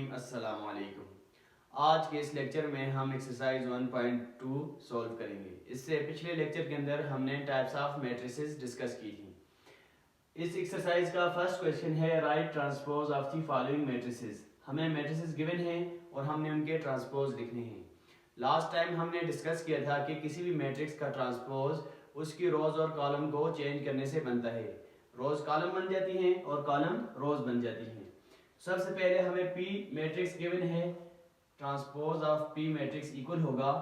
रहीम अस्सलाम वालेकुम। आज के इस लेक्चर में हम एक्सरसाइज 1.2 सॉल्व करेंगे। इससे पिछले लेक्चर के अंदर हमने टाइप्स ऑफ मैट्रिसेस डिस्कस की थी। इस एक्सरसाइज का फर्स्ट क्वेश्चन है right transpose of the following matrices. हमें मैट्रिसेस गिवन हैं और हमने उनके ट्रांसपोज लिखने हैं। लास्ट टाइम हमने डिस्कस किया था कि किसी भी मैट्रिक्स का ट्रांसपोज उसकी रोज और कॉलम को चेंज करने से बनता है। रोज कॉलम बन जाती हैं और कॉलम रोज बन जाती हैं। सबसे पहले हमें पी मैट्रिक्स गिवन है, transpose of P matrix equal होगा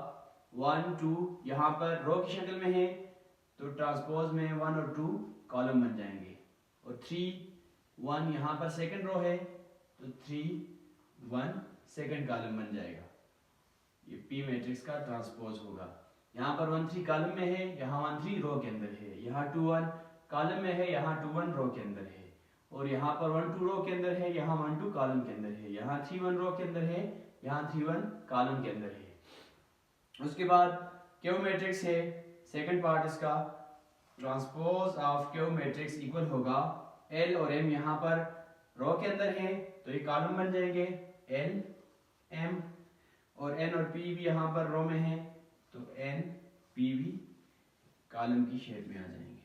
1 2, यहाँ पर रो की शक्ल में है तो ट्रांसपोज में 1 और 2 कॉलम बन जाएंगे, और 3 1 यहाँ पर सेकंड रो है तो 3 1 सेकंड कॉलम बन जाएगा। ये पी मैट्रिक्स का ट्रांसपोज होगा। यहाँ पर 1 3 कॉलम में है, यहाँ 1 3 रो के अंदर है, यहाँ 2 1 कॉलम में है, यहाँ 2 1 रो के अंदर है, और यहाँ पर 1 2 रो के अंदर है, यहाँ 1 2 कॉलम के अंदर है, यहाँ 3 1 रो के अंदर है, यहाँ 3 1 कॉलम के अंदर है। उसके बाद क्यू मैट्रिक्स है, सेकंड पार्ट इसका transpose of Q matrix equal होगा एल और एम यहाँ पर रो के अंदर है तो ये कॉलम बन जाएंगे एल एम, और एन और पी भी यहाँ पर रो में है तो एन पी भी कॉलम की शेप में आ जाएंगे।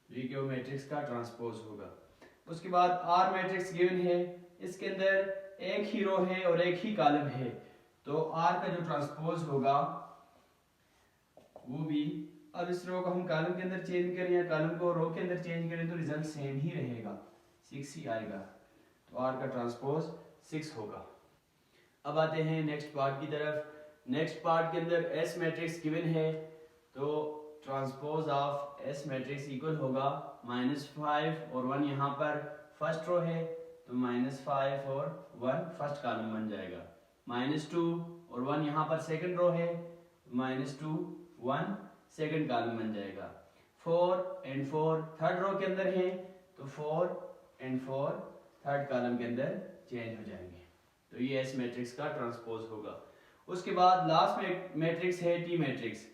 ये क्यू मैट्रिक्स का ट्रांसपोज होगा। उसके बाद आर मैट्रिक्स गिवन है, इसके अंदर एक ही रो है और एक ही कॉलम है तो आर का जो ट्रांसपोज होगा वो भी, अब इस रो को हम कॉलम के अंदर चेंज करें या कॉलम को रो के अंदर चेंज करें तो रिजल्ट सेम ही रहेगा, 6 ही आएगा, तो आर का ट्रांसपोज 6 होगा। अब आते हैं नेक्स्ट पार्ट की तरफ। नेक्स्ट पार्ट के अंदर एस मैट्रिक्स गिवन है तो transpose of S matrix equal होगा -5 और 1 यहाँ पर फर्स्ट रो है तो -5 और 1 फर्स्ट कॉलम बन जाएगा, -2 और 1 यहाँ पर सेकंड रो है -2 1 सेकंड कॉलम बन जाएगा, 4 and 4 थर्ड रो के अंदर है तो 4 and 4 थर्ड कॉलम के अंदर चेंज हो जाएंगे, तो ये एस मैट्रिक्स का ट्रांसपोज होगा। उसके बाद लास्ट मैट्रिक्स है टी मैट्रिक्स।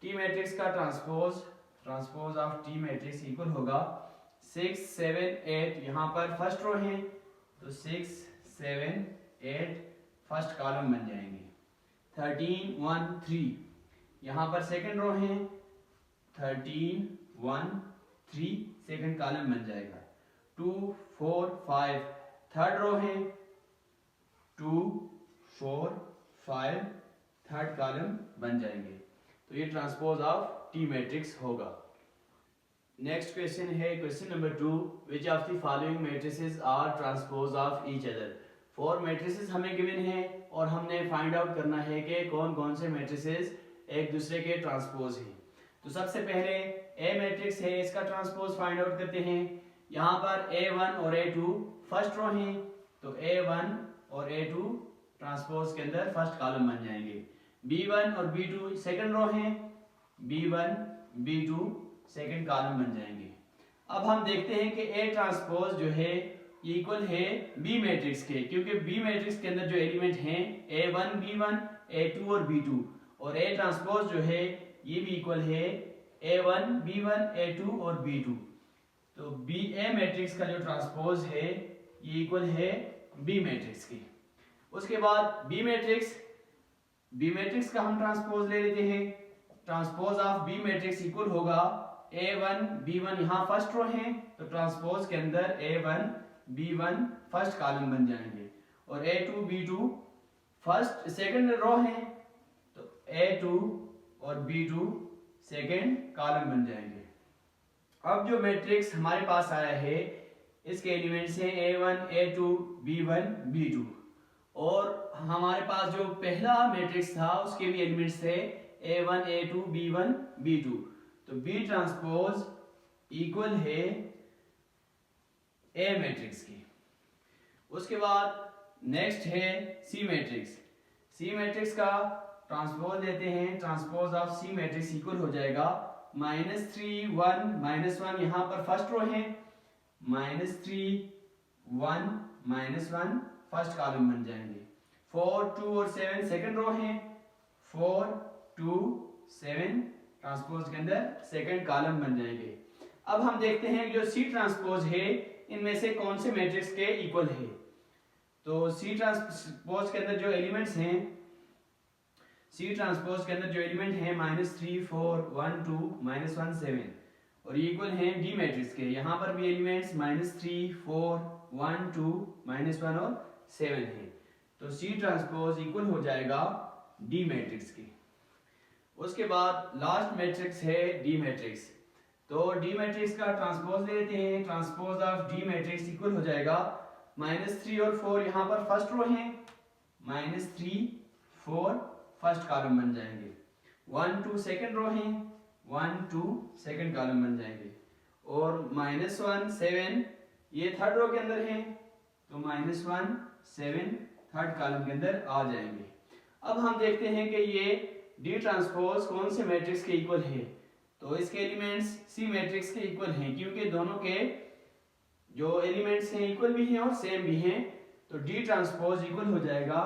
टी मैट्रिक्स का transpose of T matrix equal होगा 6 7 8, यहाँ पर फर्स्ट रो है तो 6 7 8 फर्स्ट कॉलम बन जाएंगे, 13 1 3 यहाँ पर सेकंड रो है 13 1 3 सेकंड कॉलम बन जाएगा, 2 4 5 थर्ड रो है 2 4 5 थर्ड कॉलम बन जाएंगे, तो ये ट्रांसपोज ऑफ टी मैट्रिक्स होगा। नेक्स्ट क्वेश्चन है question number 2, which of the following matrices are transpose of each other. 4 matrices हमें गिवन है और हमने फाइंड आउट करना है कि कौन कौन से मैट्रिसेस एक दूसरे के ट्रांसपोज हैं। तो सबसे पहले ए मैट्रिक्स है, इसका ट्रांसपोज फाइंड आउट करते हैं। यहाँ पर A1 और A2 फर्स्ट रो हैं तो A1 और A2 ट्रांसपोज के अंदर फर्स्ट कॉलम बन जाएंगे, B1 और B2 सेकंड रो हैं, B1 B2 सेकंड कॉलम बन जाएंगे। अब हम देखते हैं कि A ट्रांसपोज जो है इक्वल है B मैट्रिक्स के, क्योंकि B मैट्रिक्स के अंदर जो एलिमेंट हैं A1 B1 A2 और B2, और A ट्रांसपोज जो है ये भी इक्वल है A1 B1 A2 और B2, तो A मैट्रिक्स का जो ट्रांसपोज है ये इक्वल है B मैट्रिक्स के। उसके बाद B मैट्रिक्स का हम ट्रांसपोज ले लेते हैं। Transpose of B matrix equal होगा A1 B1, यहाँ फर्स्ट रो है तो ट्रांसपोज के अंदर A1 B1 फर्स्ट कॉलम बन जाएंगे, और A2 B2 first second row है तो A2 और B2 सेकंड कॉलम बन जाएंगे। अब जो मैट्रिक्स हमारे पास आया है इसके एलिमेंट्स हैं A1 A2 B1 B2, और हमारे पास जो पहला मैट्रिक्स था उसके भी एलिमेंट्स थे A1 A2 B1 B2, तो B ट्रांसपोज इक्वल है A मैट्रिक्स की। उसके बाद नेक्स्ट है C मैट्रिक्स। C मैट्रिक्स का ट्रांसपोज लेते हैं। Transpose of C matrix equal हो जाएगा -3 1 -1, यहाँ पर फर्स्ट रो है -3 1 -1 फर्स्ट कॉलम बन जाएंगे, 4 2 और 7 सेकंड रो है, 4 2 7 ट्रांसपोज के अंदर सेकंड कॉलम बन जाएंगे। अब हम देखते हैं जो C ट्रांसपोज है इनमें से कौन से मैट्रिक्स के इक्वल है। तो सी ट्रांसपोज के अंदर जो एलिमेंट्स हैं, सी ट्रांसपोज के अंदर जो एलिमेंट हैं -3 4 1 2 -1 7 और ये इक्वल हैं डी मैट्रिक्स के। यहाँ पर भी एलिमेंट्स -3 4 1 2 -1 और 7 हैं। तो सी ट्रांसपोज इक्वल हो जाएगा डी मैट्रिक्स के। उसके बाद लास्ट मैट्रिक्स है डी मैट्रिक्स। तो डी मैट्रिक्स का ट्रांसपोज ले लेते हैं। Transpose of D matrix equal हो जाएगा -3 और 4 यहाँ पर फर्स्ट रो है, -3 4 फर्स्ट कॉलम बन जाएंगे, 1 2 सेकंड रो है, 1 2 सेकंड कॉलम बन जाएंगे और -1 7 ये थर्ड रो के अंदर है, तो -1 7 थर्ड कॉलम के अंदर आ जाएंगे। अब हम देखते हैं कि ये डी ट्रांसपोज कौन से मैट्रिक्स के इक्वल है। तो इसके एलिमेंट्स सी मैट्रिक्स के इक्वल हैं क्योंकि दोनों के जो एलिमेंट्स हैं इक्वल भी हैं और सेम भी हैं। तो डी ट्रांसपोज इक्वल हो जाएगा,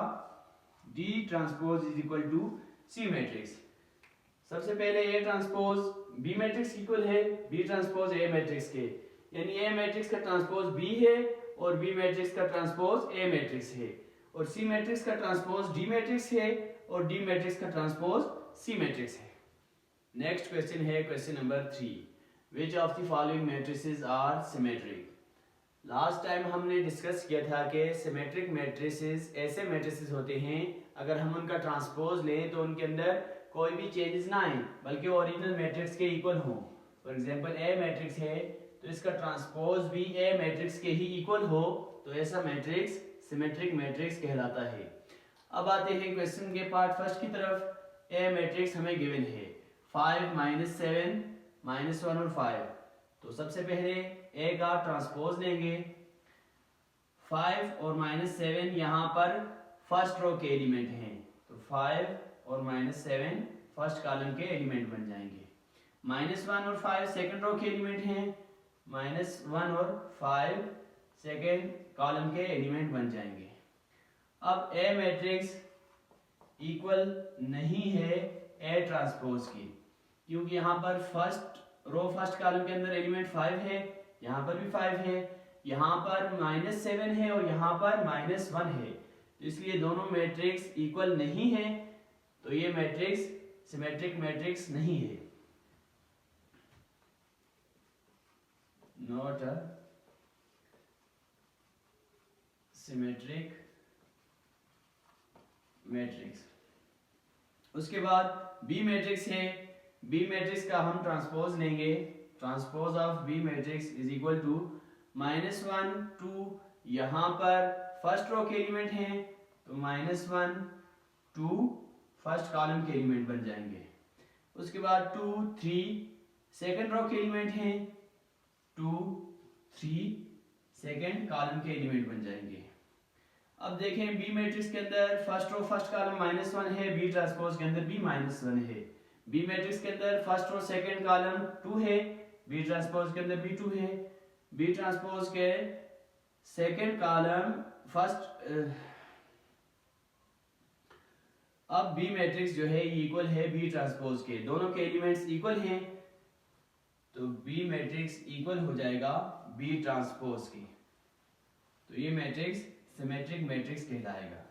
D transpose is equal to C matrix. सबसे पहले A transpose B matrix equal है बी ट्रांसपोज ए मैट्रिक्स के, यानी ए मैट्रिक्स का ट्रांसपोज बी है और बी मैट्रिक्स का ट्रांसपोज ए मैट्रिक्स है, और सी मैट्रिक्स का ट्रांसपोज डी मैट्रिक्स है और डी मैट्रिक्स का ट्रांसपोज सी मैट्रिक्स है। नेक्स्ट क्वेश्चन है question number 3, which of the following matrices are symmetric. Last time हमने डिस्कस किया था कि सिमेट्रिक मैट्रिसेस ऐसे मैट्रिसेस होते हैं अगर हम उनका ट्रांसपोज लें तो उनके अंदर कोई भी चेंजेस ना आए बल्कि ओरिजिनल मैट्रिक्स के इक्वल हो। फॉर एग्जांपल ए मैट्रिक्स है तो इसका ट्रांसपोज भी ए मैट्रिक्स के ही इक्वल हो, तो ऐसा मैट्रिक्स सिमेट्रिक मैट्रिक्स कहलाता है। अब आते हैं क्वेश्चन के पार्ट फर्स्ट की तरफ। ए मैट्रिक्स हमें गिवन है 5 7 -1 और 5। तो सबसे पहले ए का ट्रांसपोज लेंगे। 5 और -7 यहाँ पर फर्स्ट रो के एलिमेंट हैं, तो 5 और -7 फर्स्ट कॉलम के एलिमेंट बन जाएंगे। -1 और 5 सेकंड रो के एलिमेंट हैं, -1 और 5 सेकंड कॉलम के एलिमेंट बन जाएंगे। अब ए मैट्रिक्स इक्वल नहीं है ए ट्रांसपोज की, क्योंकि यहाँ पर फर्स्ट कॉलम के अंदर एलिमेंट 5 है, यहाँ पर भी 5 है, यहाँ पर -7 है और यहाँ पर -1 है, तो इसलिए दोनों मैट्रिक्स इक्वल नहीं है। तो ये मैट्रिक्स सिमेट्रिक मैट्रिक्स नहीं है, नॉट अ सिमेट्रिक मैट्रिक्स। उसके बाद बी मैट्रिक्स है, बी मैट्रिक्स का हम ट्रांसपोज लेंगे। Transpose of B matrix is equal to -1 2, यहाँ पर फर्स्ट रो के एलिमेंट हैं तो -1 2 फर्स्ट कॉलम के एलिमेंट बन जाएंगे। उसके बाद 2 3 सेकंड रो के एलिमेंट हैं, 2 3 सेकंड कॉलम के एलिमेंट बन जाएंगे। अब देखें बी मैट्रिक्स के अंदर फर्स्ट रो फर्स्ट कॉलम -1 है, बी ट्रांसपोज के अंदर भी -1 है। बी मैट्रिक्स के अंदर फर्स्ट रो सेकंड कॉलम 2 है, बी ट्रांसपोज के अंदर भी 2 है। बी ट्रांसपोज के सेकंड कॉलम फर्स्ट अब बी मैट्रिक्स जो है ये इक्वल है बी ट्रांसपोज के, दोनों के एलिमेंट्स इक्वल हैं, तो बी मैट्रिक्स इक्वल हो जाएगा बी ट्रांसपोज की। तो ये मैट्रिक्स सिमेट्रिक मैट्रिक्स कहलाएगा,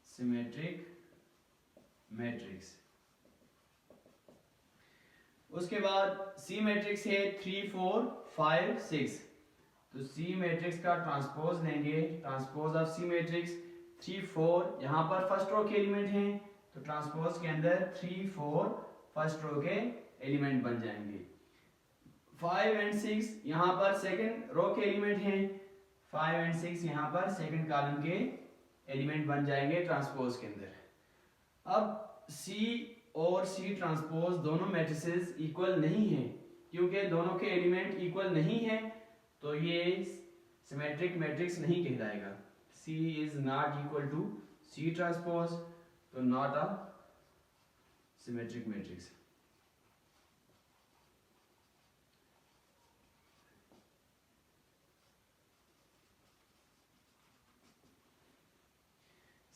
सिमेट्रिक मैट्रिक्स। उसके बाद सी मैट्रिक्स है 3 4 5 6। तो सी मैट्रिक्स का ट्रांसपोज लेंगे। ट्रांसपोज ऑफ सी मैट्रिक्स 3 4, यहाँ पर फर्स्ट रो के एलिमेंट हैं तो ट्रांसपोज के अंदर 3 4 फर्स्ट रो के एलिमेंट बन जाएंगे। 5 और 6 यहाँ पर सेकंड रो के एलिमेंट हैं, 5 और 6 यहाँ पर सेकंड कॉलम के एलिमेंट बन जाएंगे ट्रांसपोज के अंदर। अब सी और सी ट्रांसपोज दोनों मैट्रिसेस इक्वल नहीं है, क्योंकि दोनों के एलिमेंट इक्वल नहीं है, तो ये सिमेट्रिक मैट्रिक्स नहीं कहलाएगा। C is not equal to C transpose, तो not a symmetric matrix।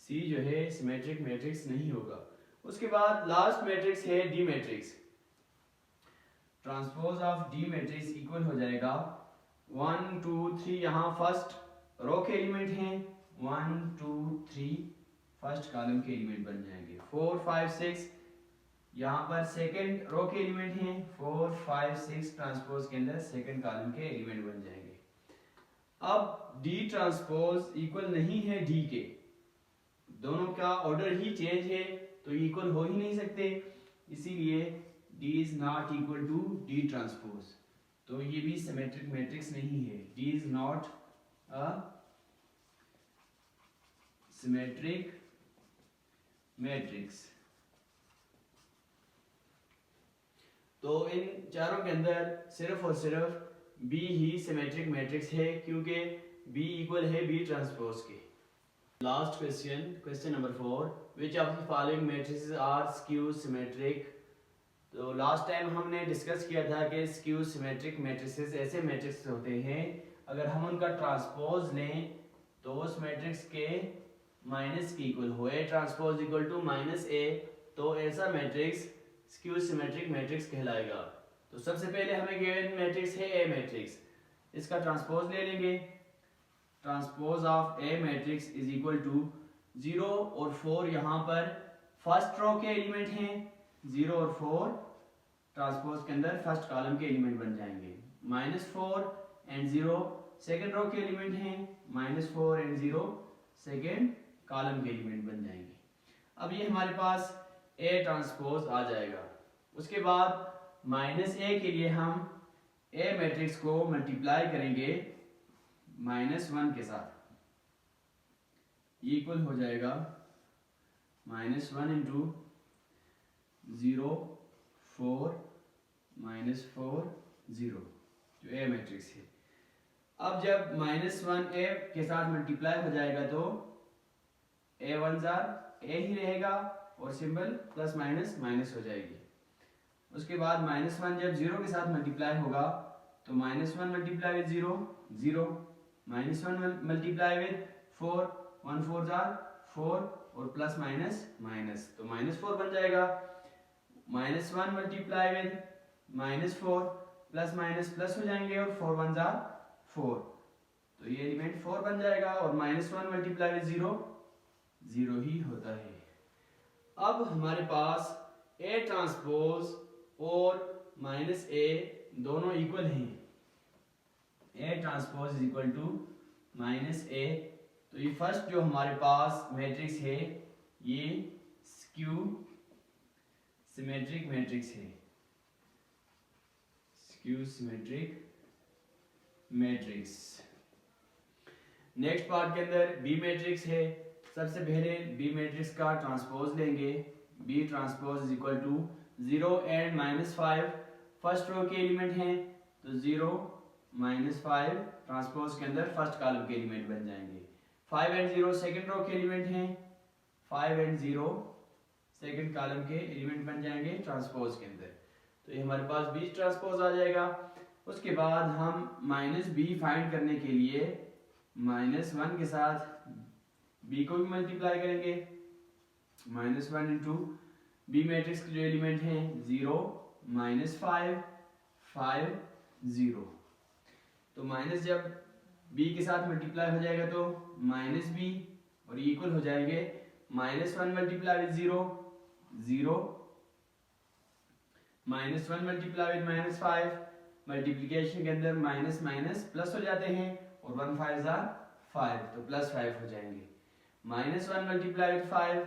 C जो है सिमेट्रिक मैट्रिक्स नहीं होगा। उसके बाद लास्ट मैट्रिक्स है D matrix. Transpose of D matrix equal हो जाएगा 1 2 3, यहाँ फर्स्ट रो के एलिमेंट हैं 1 2 3 फर्स्ट कॉलम के एलिमेंट बन जाएंगे। 4 5 6 यहाँ पर सेकंड रो के एलिमेंट हैं 4 5 6 ट्रांसपोज के अंदर सेकंड कॉलम के एलिमेंट बन जाएंगे। अब डी ट्रांसपोज इक्वल नहीं है डी के, दोनों का ऑर्डर ही चेंज है तो इक्वल हो ही नहीं सकते, इसीलिए D is not equal to D transpose. तो ये भी सिमेट्रिक मैट्रिक्स नहीं है, D is not a symmetric matrix. तो इन चारों के अंदर सिर्फ और सिर्फ बी ही सिमेट्रिक मैट्रिक्स है, क्योंकि बी इक्वल है बी ट्रांसपोज के। Last question, question number 4, which of the following matrices are skew symmetric. तो लास्ट टाइम हमने डिस्कस किया था कि स्क्यू सिमेट्रिक मैट्रिसेस ऐसे मैट्रिक्स होते हैं अगर हम उनका ट्रांसपोज लें तो उस मैट्रिक्स के माइनस के इक्वल हो, A transpose equal to minus A, तो ऐसा मैट्रिक्स स्क्यू सिमेट्रिक मैट्रिक्स कहलाएगा। तो सबसे पहले हमें गिवन मैट्रिक्स है ए मैट्रिक्स, इसका ट्रांसपोज ले लेंगे। Transpose of A matrix is equal to 0 और 4 यहाँ पर फर्स्ट रो के एलिमेंट हैं, 0 और 4 ट्रांसपोज के अंदर फर्स्ट कॉलम के एलिमेंट बन जाएंगे। -4 एंड 0 सेकंड रो के एलिमेंट हैं, -4 एंड 0 सेकंड कॉलम के एलिमेंट बन जाएंगे। अब ये हमारे पास ए ट्रांसपोज आ जाएगा। उसके बाद -a के लिए हम ए मैट्रिक्स को मल्टीप्लाई करेंगे -1 के साथ, इक्वल हो जाएगा -1 इंटू 0 4 -4 0 जो ए मैट्रिक्स है। अब जब -1 ए के साथ मल्टीप्लाई हो जाएगा तो a1 ए ही रहेगा और सिंबल प्लस माइनस माइनस हो जाएगी। उसके बाद -1 जब 0 के साथ मल्टीप्लाई होगा तो -1 मल्टीप्लाई विद 0 0, -1 मल्टीप्लाई विद 4 1 4 4 और प्लस माइनस माइनस तो -4 बन जाएगा। -1 multiply with -4 plus minus plus हो जाएंगे और 4 1 4 तो ये एलिमेंट 4 बन जाएगा और -1 मल्टीप्लाई विद 0 0 ही होता है। अब हमारे पास ए ट्रांसपोज और -a दोनों इक्वल हैं, A transpose is equal to -a। तो ये फर्स्ट जो हमारे पास मैट्रिक्स है ये स्क्यू सिमेट्रिक मैट्रिक्स है, skew symmetric matrix. Next part के अंदर बी मैट्रिक्स है। सबसे पहले बी मैट्रिक्स का ट्रांसपोज लेंगे, B transpose is equal to 0 and -5 first row के एलिमेंट हैं तो 0 -5 ट्रांसपोज के अंदर फर्स्ट कॉलम के एलिमेंट बन जाएंगे। 5 एंड 0 सेकंड रो के एलिमेंट हैं, 5 एंड 0 सेकंड कॉलम के एलिमेंट बन जाएंगे ट्रांसपोज के अंदर। तो ये हमारे पास बी ट्रांसपोज आ जाएगा। उसके बाद हम -b फाइंड करने के लिए -1 के साथ b को भी मल्टीप्लाई करेंगे। -1 इंटू बी मैट्रिक्स के जो एलिमेंट हैं 0 -5 5 0 तो माइनस जब b के साथ मल्टीप्लाई हो जाएगा तो -b और इक्वल हो जाएंगे -1 multiply with 0 0 -1 multiply with -5 multiplication के अंदर माइनस माइनस प्लस हो जाते हैं और 1 5 5 तो +5 हो जाएंगे। -1 मल्टीप्लाई विद 5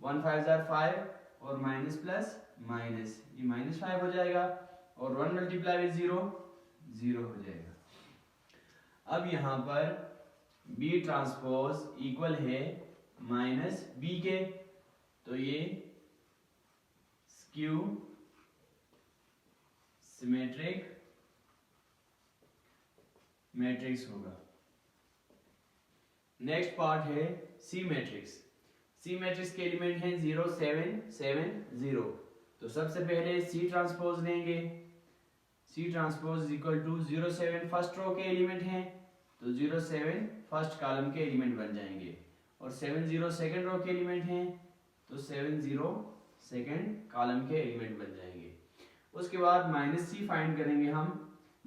1 5 5 और माइनस प्लस माइनस ये -5 हो जाएगा और 1 मल्टीप्लाई विद 0 0 हो जाएगा। अब यहाँ पर B ट्रांसपोज इक्वल है -b के, तो ये स्क्यू सिमेट्रिक मैट्रिक्स होगा। नेक्स्ट पार्ट है सी मैट्रिक्स। सी मैट्रिक्स के एलिमेंट हैं 0 7 7 0 तो सबसे पहले सी ट्रांसपोज लेंगे। C transpose equal to 0 7 first row के एलिमेंट हैं तो 0 7 फर्स्ट कॉलम के एलिमेंट बन जाएंगे और 7 0 सेकंड रो के एलिमेंट हैं तो 7 0 सेकंड कॉलम के एलिमेंट बन जाएंगे। उसके बाद -c फाइंड करेंगे हम।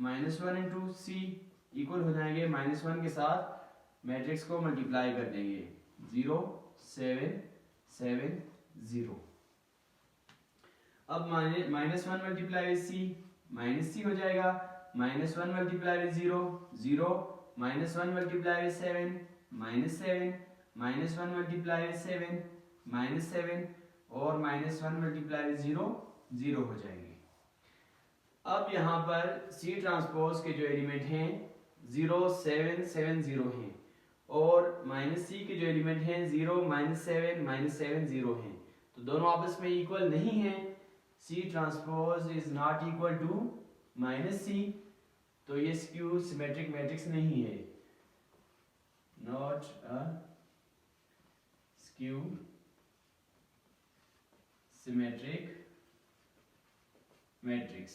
-1 इंटू सी इक्वल हो जाएंगे -1 के साथ मैट्रिक्स को मल्टीप्लाई कर देंगे 0 7 7 0। अब minus one multiply with C, minus C हो जाएगा, minus one multiply with 0 0, minus one multiply with 7 minus 7, minus one multiply with 7 minus 7 और माइनस वन मल्टीप्लाई विद 0 0 हो जाएंगे। अब यहाँ पर सी ट्रांसपोज के जो एलिमेंट हैं 0 7 7 0 हैं और माइनस सी के जो एलिमेंट हैं 0 -7 -7 0 हैं, तो दोनों आपस में इक्वल नहीं हैं। C transpose is not equal to minus C, तो ये स्क्यू सिमेट्रिक मैट्रिक्स नहीं है, not a skew symmetric matrix.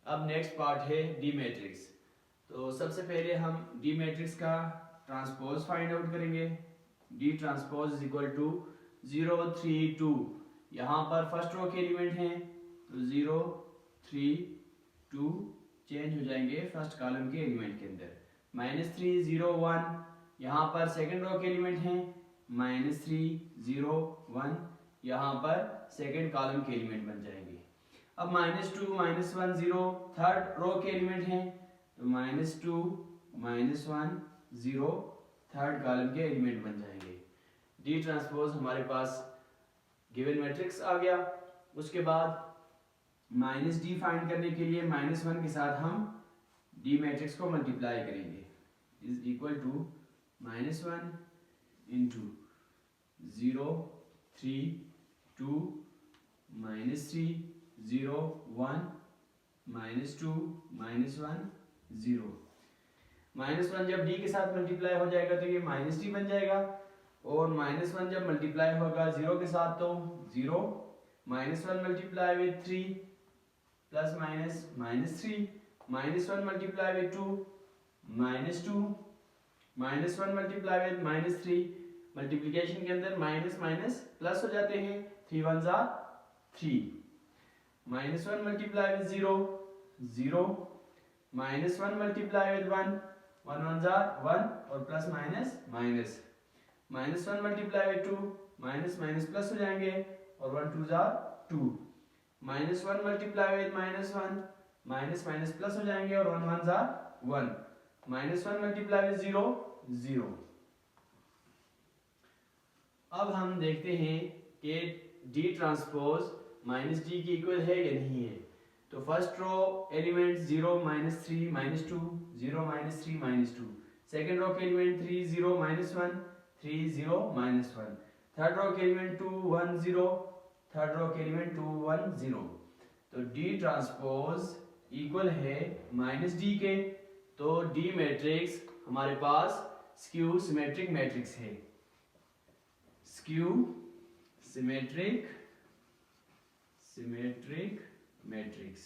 अब नेक्स्ट पार्ट है डी मैट्रिक्स। तो सबसे पहले हम डी मैट्रिक्स का ट्रांसपोज फाइंड आउट करेंगे। D transpose is equal to 0 3 2। यहाँ पर फर्स्ट रो के एलिमेंट हैं तो 0 3 2 चेंज हो जाएंगे फर्स्ट कॉलम के एलिमेंट के अंदर। -3 0 1 यहाँ पर सेकंड रो के एलिमेंट हैं, -3 0 1 यहाँ पर सेकंड कॉलम के एलिमेंट बन जाएंगे। अब -2 -1 0 थर्ड रो के एलिमेंट हैं तो -2 -1 0 थर्ड कॉलम के एलिमेंट बन जाएंगे। डी ट्रांसपोज हमारे पास गिवन मैट्रिक्स आ गया। उसके बाद माइनस डी फाइंड करने के लिए -1 के साथ हम डी मैट्रिक्स को मल्टीप्लाई करेंगे, इज इक्वल टू -1 इंटू 0 3 2 -3 0 1 -2 -1 0। -1 जब d के साथ मल्टीप्लाई हो जाएगा तो ये -d बन जाएगा और -1 जब मल्टीप्लाई होगा 0 के साथ तो 0, -1 multiply with 3 plus minus -3, -1 multiply with 2 -2, -1 multiply with -3, multiplication के अंदर माइनस माइनस प्लस हो जाते हैं, 3 1 जा 3, -1 मल्टीप्लाई विद 0 0, -1 मल्टीप्लाई विद 1 1 1 जा 1 और plus minus minus, -1 multiply with 2 minus minus plus हो जाएंगे और 1 2 जा 2, -1 multiply with -1 minus minus plus हो जाएंगे और 1 1 जा 1, -1 मल्टीप्लाई विद 0 0। अब हम देखते हैं कि डी ट्रांसपोज -d की इक्वल है या नहीं है। तो first row element 0 -3 -2 0 -3 -2, second row के एलिमेंट 3 0 -1 3 0 -1, थर्ड रो के एलिमेंट 2 1 0, थर्ड रो के एलिमेंट 2 1 0। तो डी ट्रांसपोज इक्वल है -d के, तो डी मैट्रिक्स हमारे पास स्क्यू सिमेट्रिक मैट्रिक्स है, स्क्यू सिमेट्रिक मैट्रिक्स।